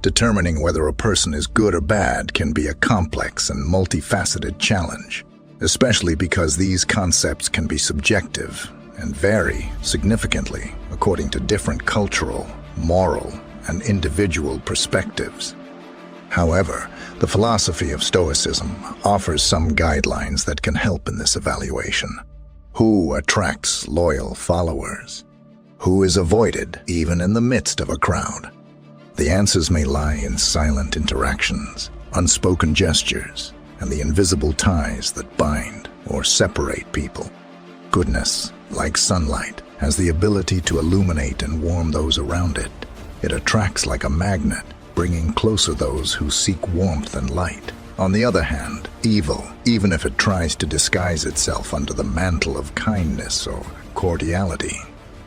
Determining whether a person is good or bad can be a complex and multifaceted challenge, especially because these concepts can be subjective and vary significantly according to different cultural, moral, and individual perspectives. However, the philosophy of Stoicism offers some guidelines that can help in this evaluation. Who attracts loyal followers? Who is avoided even in the midst of a crowd? The answers may lie in silent interactions, unspoken gestures, and the invisible ties that bind or separate people. Goodness, like sunlight, has the ability to illuminate and warm those around it. It attracts like a magnet, bringing closer those who seek warmth and light. On the other hand, evil, even if it tries to disguise itself under the mantle of kindness or cordiality,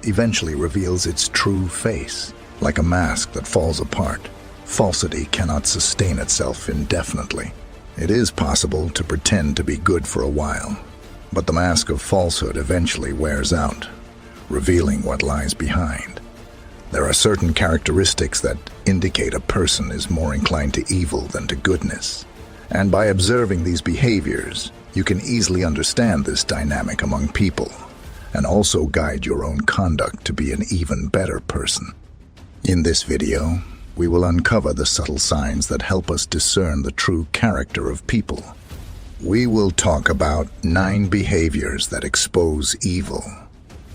eventually reveals its true face. Like a mask that falls apart, falsity cannot sustain itself indefinitely. It is possible to pretend to be good for a while, but the mask of falsehood eventually wears out, revealing what lies behind. There are certain characteristics that indicate a person is more inclined to evil than to goodness. And by observing these behaviors, you can easily understand this dynamic among people, and also guide your own conduct to be an even better person. In this video, we will uncover the subtle signs that help us discern the true character of people. We will talk about 9 behaviors that expose evil.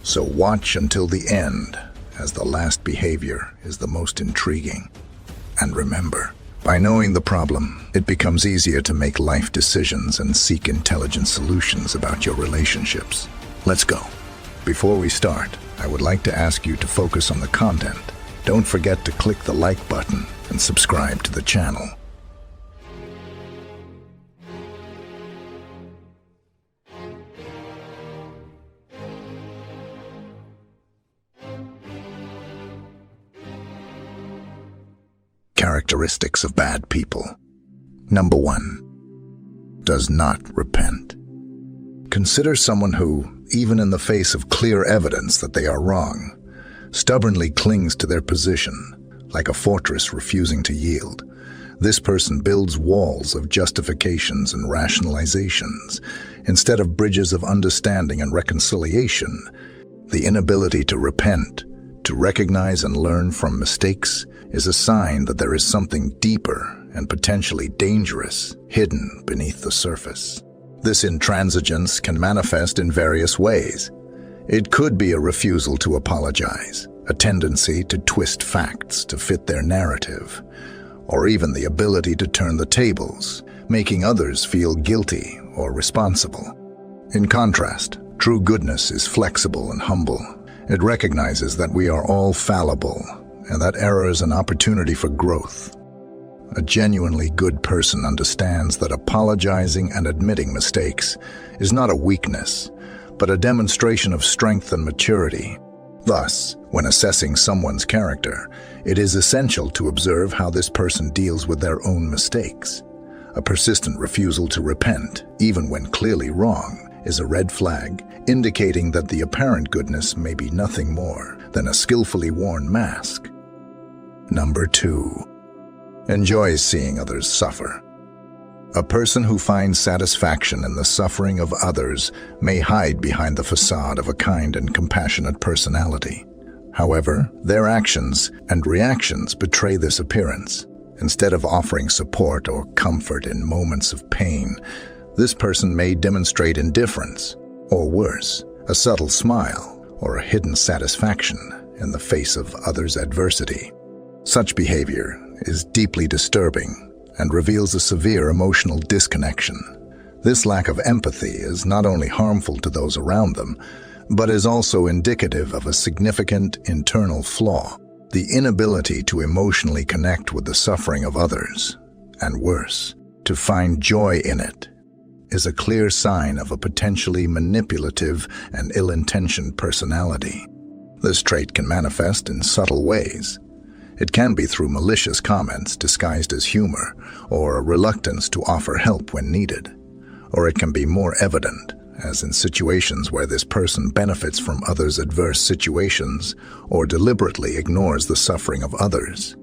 So watch until the end, as the last behavior is the most intriguing. And remember, by knowing the problem, it becomes easier to make life decisions and seek intelligent solutions about your relationships. Let's go. Before we start, I would like to ask you to focus on the content. Don't forget to click the like button and subscribe to the channel. Characteristics of bad people. Number 1. Does not repent. Consider someone who, even in the face of clear evidence that they are wrong, stubbornly clings to their position, like a fortress refusing to yield. This person builds walls of justifications and rationalizations, instead of bridges of understanding and reconciliation. The inability to repent, to recognize and learn from mistakes, is a sign that there is something deeper and potentially dangerous hidden beneath the surface. This intransigence can manifest in various ways. It could be a refusal to apologize, a tendency to twist facts to fit their narrative, or even the ability to turn the tables, making others feel guilty or responsible. In contrast, true goodness is flexible and humble. It recognizes that we are all fallible and that error is an opportunity for growth. A genuinely good person understands that apologizing and admitting mistakes is not a weakness, but a demonstration of strength and maturity. Thus, when assessing someone's character, it is essential to observe how this person deals with their own mistakes. A persistent refusal to repent, even when clearly wrong, is a red flag, indicating that the apparent goodness may be nothing more than a skillfully worn mask. Number 2. Enjoys seeing others suffer. A person who finds satisfaction in the suffering of others may hide behind the facade of a kind and compassionate personality. However, their actions and reactions betray this appearance. Instead of offering support or comfort in moments of pain, this person may demonstrate indifference, or worse, a subtle smile or a hidden satisfaction in the face of others' adversity. Such behavior is deeply disturbing and reveals a severe emotional disconnection. This lack of empathy is not only harmful to those around them, but is also indicative of a significant internal flaw, the inability to emotionally connect with the suffering of others, and worse, to find joy in it, is a clear sign of a potentially manipulative and ill-intentioned personality. This trait can manifest in subtle ways. It can be through malicious comments disguised as humor, or a reluctance to offer help when needed. Or it can be more evident, as in situations where this person benefits from others' adverse situations or deliberately ignores the suffering of others.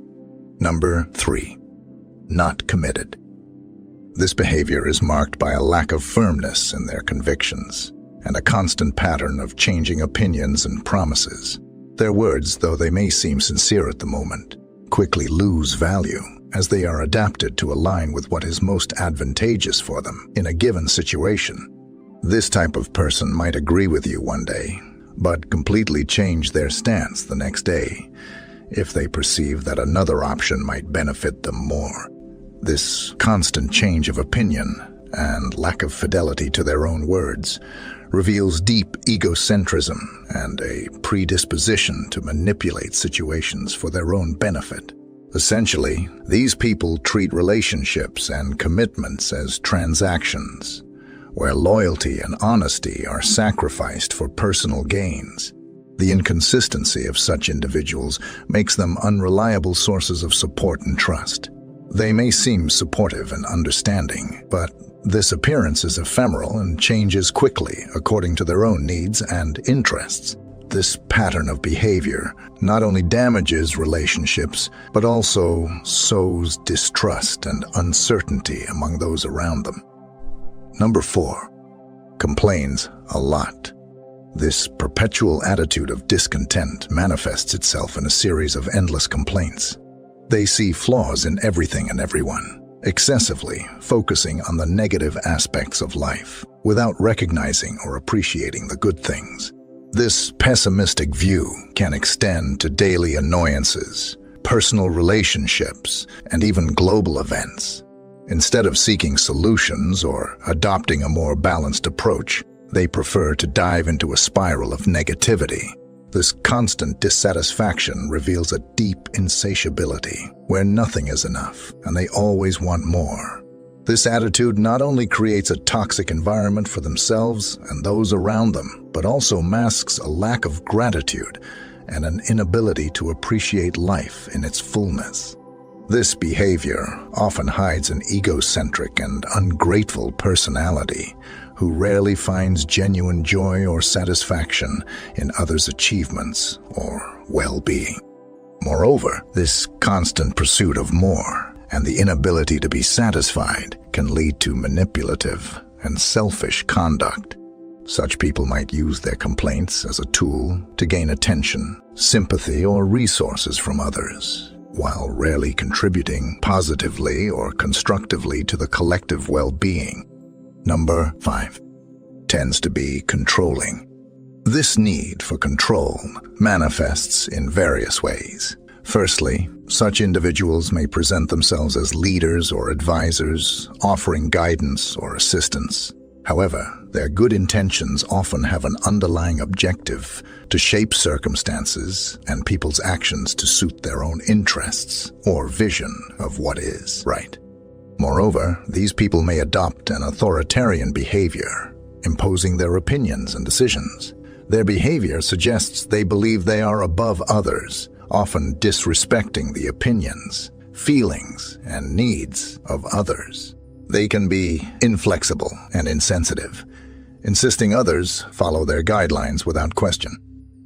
Number 3. Not committed. This behavior is marked by a lack of firmness in their convictions and a constant pattern of changing opinions and promises. Their words, though they may seem sincere at the moment, quickly lose value as they are adapted to align with what is most advantageous for them in a given situation. This type of person might agree with you one day, but completely change their stance the next day if they perceive that another option might benefit them more. This constant change of opinion and lack of fidelity to their own words reveals deep egocentrism and a predisposition to manipulate situations for their own benefit. Essentially, these people treat relationships and commitments as transactions, where loyalty and honesty are sacrificed for personal gains. The inconsistency of such individuals makes them unreliable sources of support and trust. They may seem supportive and understanding, but this appearance is ephemeral and changes quickly according to their own needs and interests. This pattern of behavior not only damages relationships, but also sows distrust and uncertainty among those around them. Number 4. Complains a lot. This perpetual attitude of discontent manifests itself in a series of endless complaints. They see flaws in everything and everyone, excessively focusing on the negative aspects of life without recognizing or appreciating the good things. This pessimistic view can extend to daily annoyances, personal relationships, and even global events. Instead of seeking solutions or adopting a more balanced approach, they prefer to dive into a spiral of negativity. This constant dissatisfaction reveals a deep insatiability where nothing is enough and they always want more. This attitude not only creates a toxic environment for themselves and those around them, but also masks a lack of gratitude and an inability to appreciate life in its fullness. This behavior often hides an egocentric and ungrateful personality who rarely finds genuine joy or satisfaction in others' achievements or well-being. Moreover, this constant pursuit of more and the inability to be satisfied can lead to manipulative and selfish conduct. Such people might use their complaints as a tool to gain attention, sympathy, or resources from others, while rarely contributing positively or constructively to the collective well-being. Number 5. Tends to be controlling. This need for control manifests in various ways. Firstly, such individuals may present themselves as leaders or advisors, offering guidance or assistance. However, their good intentions often have an underlying objective to shape circumstances and people's actions to suit their own interests or vision of what is right. Moreover, these people may adopt an authoritarian behavior, imposing their opinions and decisions. Their behavior suggests they believe they are above others, often disrespecting the opinions, feelings, and needs of others. They can be inflexible and insensitive, insisting others follow their guidelines without question.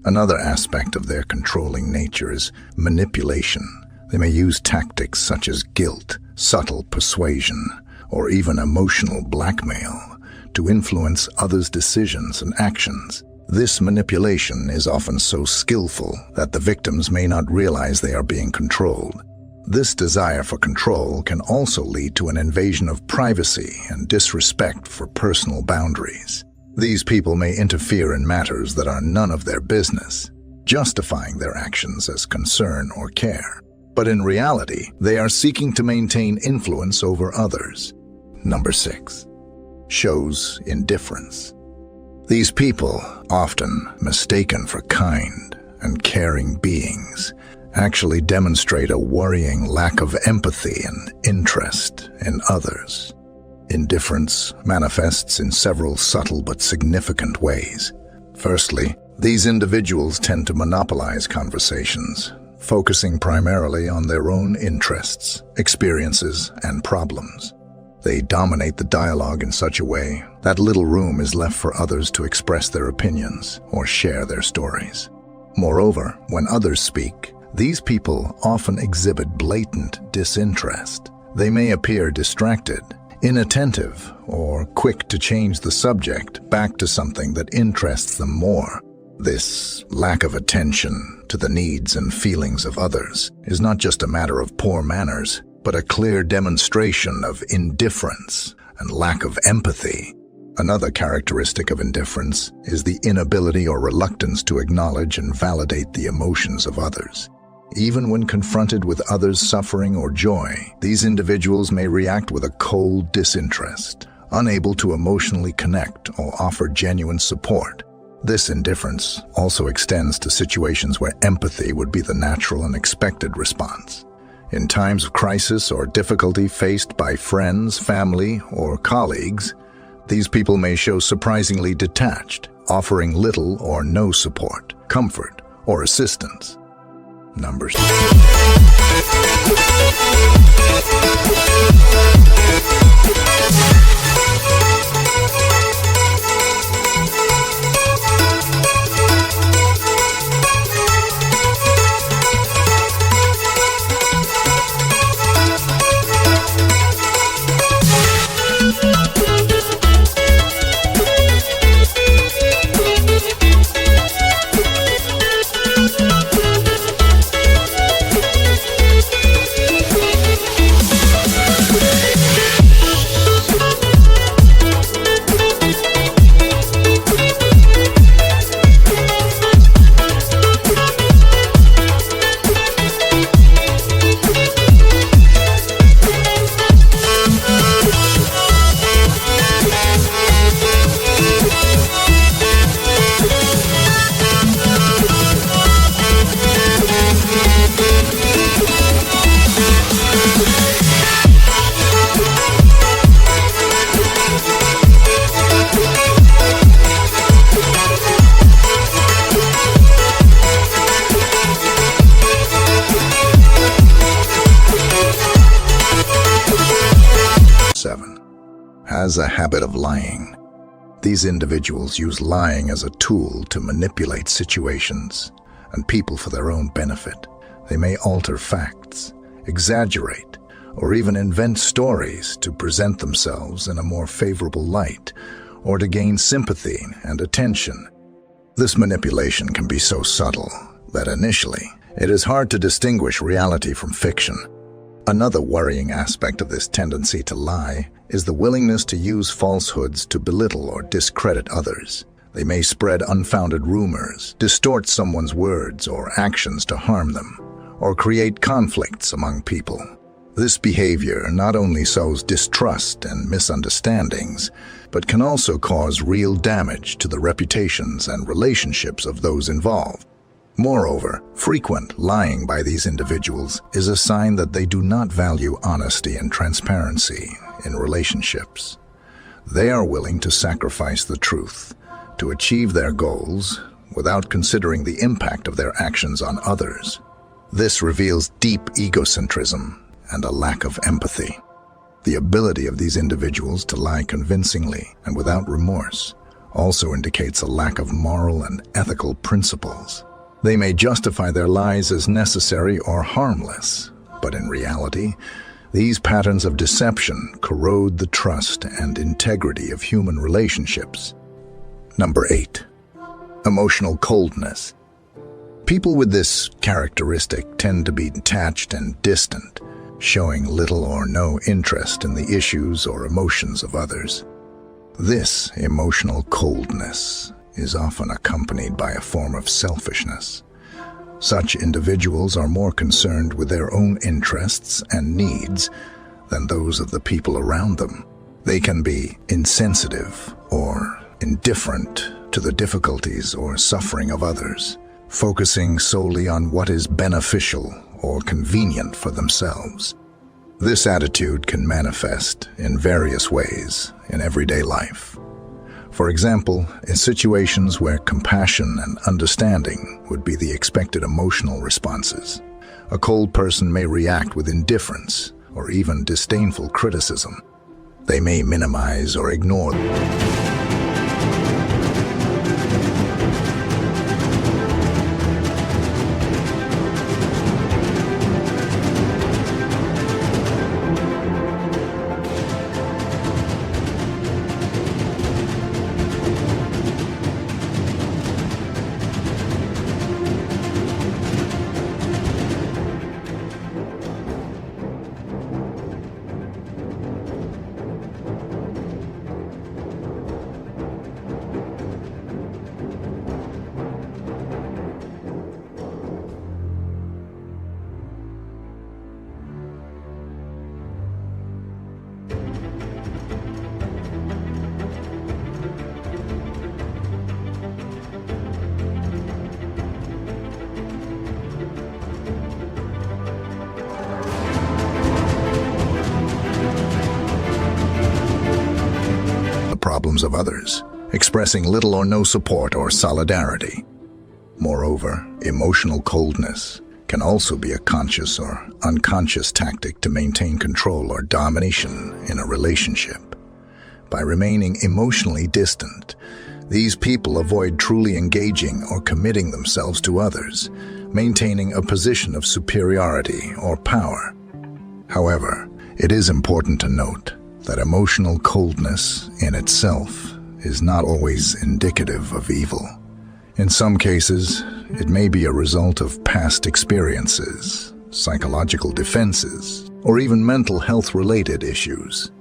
Another aspect of their controlling nature is manipulation. They may use tactics such as guilt, subtle persuasion, or even emotional blackmail to influence others' decisions and actions. This manipulation is often so skillful that the victims may not realize they are being controlled. This desire for control can also lead to an invasion of privacy and disrespect for personal boundaries. These people may interfere in matters that are none of their business, justifying their actions as concern or care. But in reality, they are seeking to maintain influence over others. Number 6. Shows indifference. These people, often mistaken for kind and caring beings, actually demonstrate a worrying lack of empathy and interest in others. Indifference manifests in several subtle but significant ways. Firstly, these individuals tend to monopolize conversations, focusing primarily on their own interests, experiences, and problems. They dominate the dialogue in such a way that little room is left for others to express their opinions or share their stories. Moreover, when others speak, These people often exhibit blatant disinterest. They may appear distracted, inattentive, or quick to change the subject back to something that interests them more. This lack of attention to the needs and feelings of others is not just a matter of poor manners, but a clear demonstration of indifference and lack of empathy. Another characteristic of indifference is the inability or reluctance to acknowledge and validate the emotions of others. Even when confronted with others' suffering or joy, these individuals may react with a cold disinterest, unable to emotionally connect or offer genuine support. This indifference also extends to situations where empathy would be the natural and expected response. In times of crisis or difficulty faced by friends, family, or colleagues, these people may show surprisingly detached, offering little or no support, comfort, or assistance. Numbers. Has a habit of lying. These individuals use lying as a tool to manipulate situations and people for their own benefit. They may alter facts, exaggerate, or even invent stories to present themselves in a more favorable light or to gain sympathy and attention. This manipulation can be so subtle that initially it is hard to distinguish reality from fiction. Another worrying aspect of this tendency to lie is the willingness to use falsehoods to belittle or discredit others. They may spread unfounded rumors, distort someone's words or actions to harm them, or create conflicts among people. This behavior not only sows distrust and misunderstandings, but can also cause real damage to the reputations and relationships of those involved. Moreover, frequent lying by these individuals is a sign that they do not value honesty and transparency in relationships. They are willing to sacrifice the truth to achieve their goals without considering the impact of their actions on others. This reveals deep egocentrism and a lack of empathy. The ability of these individuals to lie convincingly and without remorse also indicates a lack of moral and ethical principles. They may justify their lies as necessary or harmless, but in reality, these patterns of deception corrode the trust and integrity of human relationships. Number 8. Emotional coldness. People with this characteristic tend to be detached and distant, showing little or no interest in the issues or emotions of others. This emotional coldness is often accompanied by a form of selfishness. Such individuals are more concerned with their own interests and needs than those of the people around them. They can be insensitive or indifferent to the difficulties or suffering of others, focusing solely on what is beneficial or convenient for themselves. This attitude can manifest in various ways in everyday life. For example, in situations where compassion and understanding would be the expected emotional responses, a cold person may react with indifference or even disdainful criticism. They may minimize or ignore problems of others, expressing little or no support or solidarity. Moreover, emotional coldness can also be a conscious or unconscious tactic to maintain control or domination in a relationship. By remaining emotionally distant, these people avoid truly engaging or committing themselves to others, maintaining a position of superiority or power. However, it is important to note that emotional coldness in itself is not always indicative of evil. In some cases, it may be a result of past experiences, psychological defenses, or even mental health-related issues.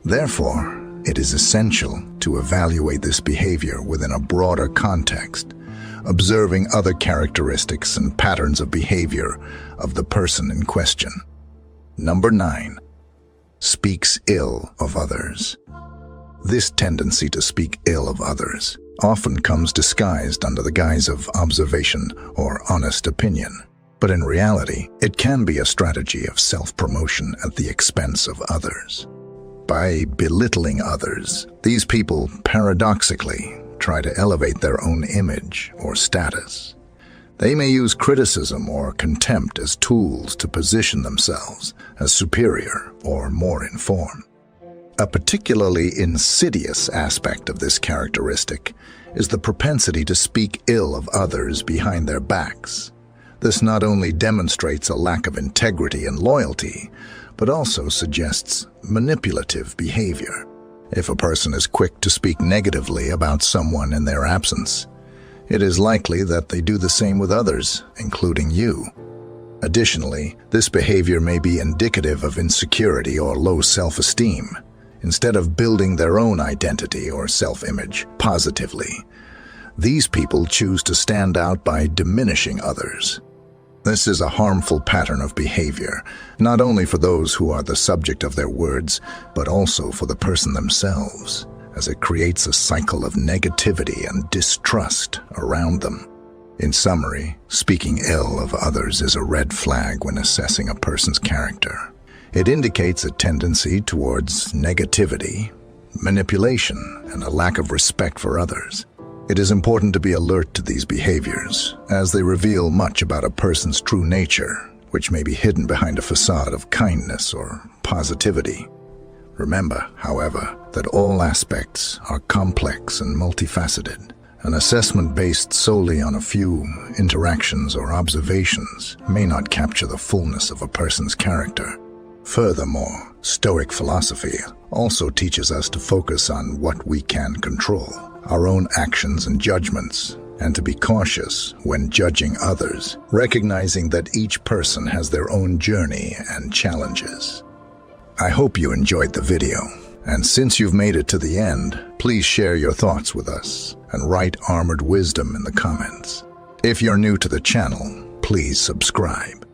Therefore, it is essential to evaluate this behavior within a broader context, observing other characteristics and patterns of behavior of the person in question. Number 9. Speaks ill of others. This tendency to speak ill of others often comes disguised under the guise of observation or honest opinion. But in reality, it can be a strategy of self-promotion at the expense of others. By belittling others, these people paradoxically try to elevate their own image or status. They may use criticism or contempt as tools to position themselves as superior or more informed. A particularly insidious aspect of this characteristic is the propensity to speak ill of others behind their backs. This not only demonstrates a lack of integrity and loyalty, but also suggests manipulative behavior. If a person is quick to speak negatively about someone in their absence, it is likely that they do the same with others, including you. Additionally, this behavior may be indicative of insecurity or low self-esteem. Instead of building their own identity or self-image positively, these people choose to stand out by diminishing others. This is a harmful pattern of behavior, not only for those who are the subject of their words, but also for the person themselves, as it creates a cycle of negativity and distrust around them. In summary, speaking ill of others is a red flag when assessing a person's character. It indicates a tendency towards negativity, manipulation, and a lack of respect for others. It is important to be alert to these behaviors, as they reveal much about a person's true nature, which may be hidden behind a facade of kindness or positivity. Remember, however, that all aspects are complex and multifaceted. An assessment based solely on a few interactions or observations may not capture the fullness of a person's character. Furthermore, Stoic philosophy also teaches us to focus on what we can control, our own actions and judgments, and to be cautious when judging others, recognizing that each person has their own journey and challenges. I hope you enjoyed the video, and since you've made it to the end, please share your thoughts with us and write Armored Wisdom in the comments. If you're new to the channel, please subscribe.